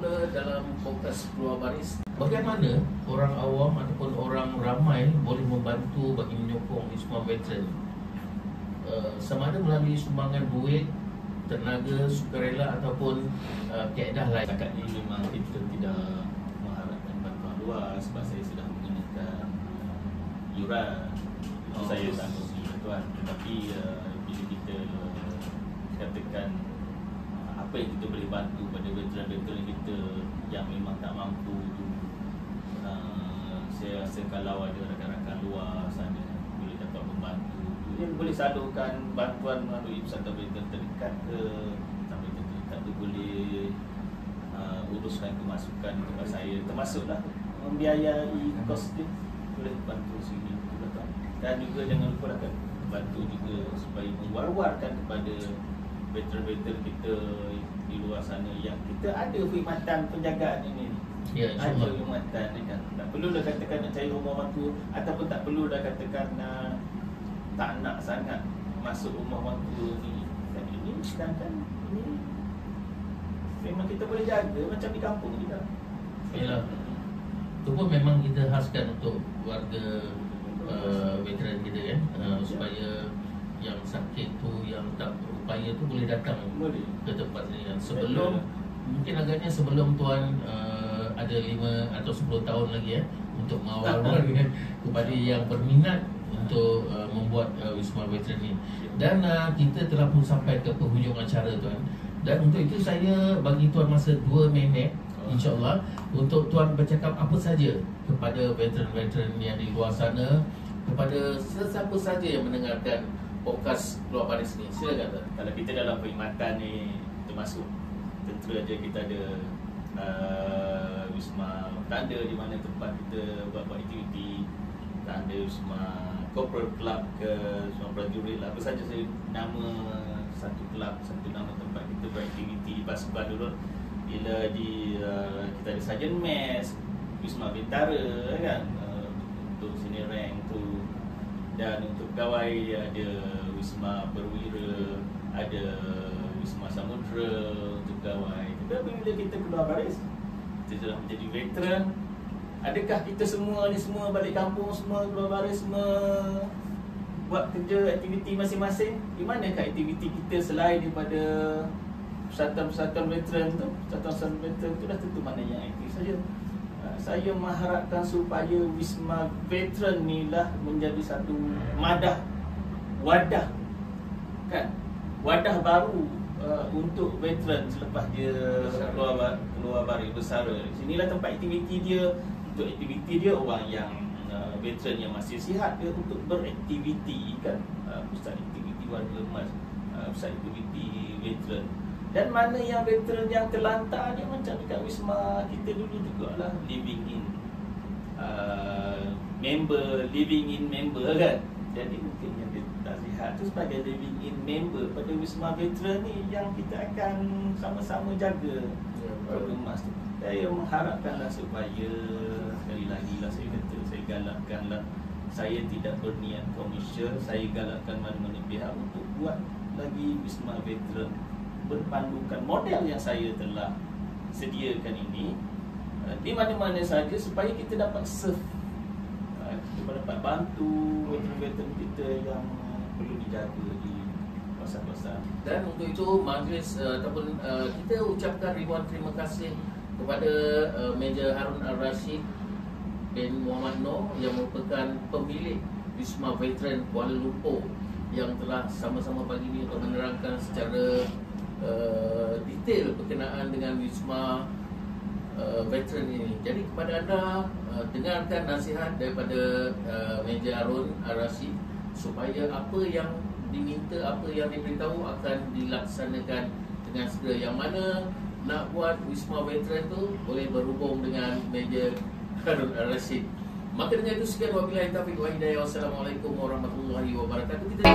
semula dalam fokus keluar baris, bagaimana orang awam ataupun orang ramai boleh membantu bagi menyokong Wisma Veteran? Sama ada melalui sumbangan duit, tenaga, sukarela ataupun kaedah lain. Setakat ini memang kita tidak mengharapkan bantuan luar sebab saya sudah menggunakan yuran. Saya tanggung bantuan. Tetapi bila kita katakan apa yang kita boleh bantu pada veteran-veteran kita yang memang tak mampu tu, saya rasa kalau ada rakan-rakan luar sana boleh dapat membantu, dia boleh salurkan bantuan melalui Persatuan Veteran terdekat ke, sampai terdekat tu boleh uruskan kemasukan di tempat saya, termasuklah membiayai kos dia, boleh bantu sini dan juga jangan lupa akan bantu juga supaya mewar-warkan kepada veteran-veteran kita di luar sana yang kita ada perkhidmatan penjagaan ini. Ya, ada perkhidmatan kan. Tak perlu dah katakan nak cari rumah waktu ataupun tak perlu dah katakan tak nak sangat masuk rumah waktu ni. Dan ini sedangkan ini memang kita boleh jaga macam di kampung kita. Yalah. Itu pun memang kita khaskan untuk warga veteran kita kan, supaya yang sakit tu, yang tak berupaya tu boleh datang ke tempat ni kan. Sebelum mungkin agaknya sebelum tuan ada 5 atau 10 tahun lagi untuk mengawal kepada yang berminat untuk membuat Wisma Veteran ni. Dan kita telah pun sampai ke penghujung acara tuan. Dan untuk itu saya bagi tuan masa 2 minit InsyaAllah untuk tuan bercakap apa saja kepada veteran-veteran yang di luar sana, kepada sesiapa saja yang mendengarkan podcast Keluar Baris ni. Silakan tuan. Kalau kita dalam perkhidmatan ni termasuk tentera aja, kita ada wisma tanda di mana tempat kita buat aktiviti, tanda wisma corporate club ke wisma prajurit lah, apa saja saya nama satu club, satu nama tempat kita beraktiviti di Pasban dulu. Bila di kita ada Sarjan Mes, Wisma Bintara kan, untuk senior rank tu, dan untuk pegawai ada Wisma Perwira, ada Wisma Samudra untuk pegawai. Tetapi bila kita keluar baris, kita sudah menjadi veteran. Adakah kita semua ni semua balik kampung, semua keluar baris, semua buat kerja aktiviti masing-masing? Di manakah aktiviti kita selain daripada persatuan veteran tu? Persatuan veteran tu dah tentu mana yang aktif saja. Saya mengharapkan supaya Wisma Veteran ni lah menjadi satu wadah kan, wadah baru untuk veteran selepas dia keluar baris bersara. Sinilah tempat aktiviti dia. Untuk aktiviti dia orang yang veteran yang masih sihat dia untuk beraktiviti kan, pusat aktiviti warga emas, pusat aktiviti veteran. Dan mana yang veteran yang terlantar dia macam dekat Wisma kita dulu jugalah, living in member kan. Jadi mungkin yang dia tak sihat tu sebagai living in member pada Wisma Veteran ni yang kita akan sama-sama jaga warga emas tu. Saya mengharapkanlah supaya, sekali lagi lah saya kata, saya galakkanlah, saya tidak berniat komersial, saya galakkan mana-mana pihak untuk buat lagi Wisma Veteran berpandukan model yang saya telah sediakan ini di mana-mana saja supaya kita dapat serve, kita dapat bantu veteran-veteran kita yang perlu dijaga di kawasan-kawasan. Dan untuk itu majlis ataupun kita ucapkan ribuan terima kasih kepada Major Harun Al-Rashid bin Muhammad Noor yang merupakan pemilik Wisma Veteran Kuala Lumpur yang telah sama-sama pagi ini untuk menerangkan secara detail berkenaan dengan Wisma Veteran ini. Jadi kepada anda, dengarkan nasihat daripada Major Harun Al-Rashid supaya apa yang diminta, apa yang diberitahu akan dilaksanakan dengan segera. Yang mana nak buat Wisma Veteran tu boleh berhubung dengan Major Harun Al-Rashid. Maka dengan itu sekian, wabillahi taufiq wa hidayah. Wassalamualaikum warahmatullahi wabarakatuh. Kita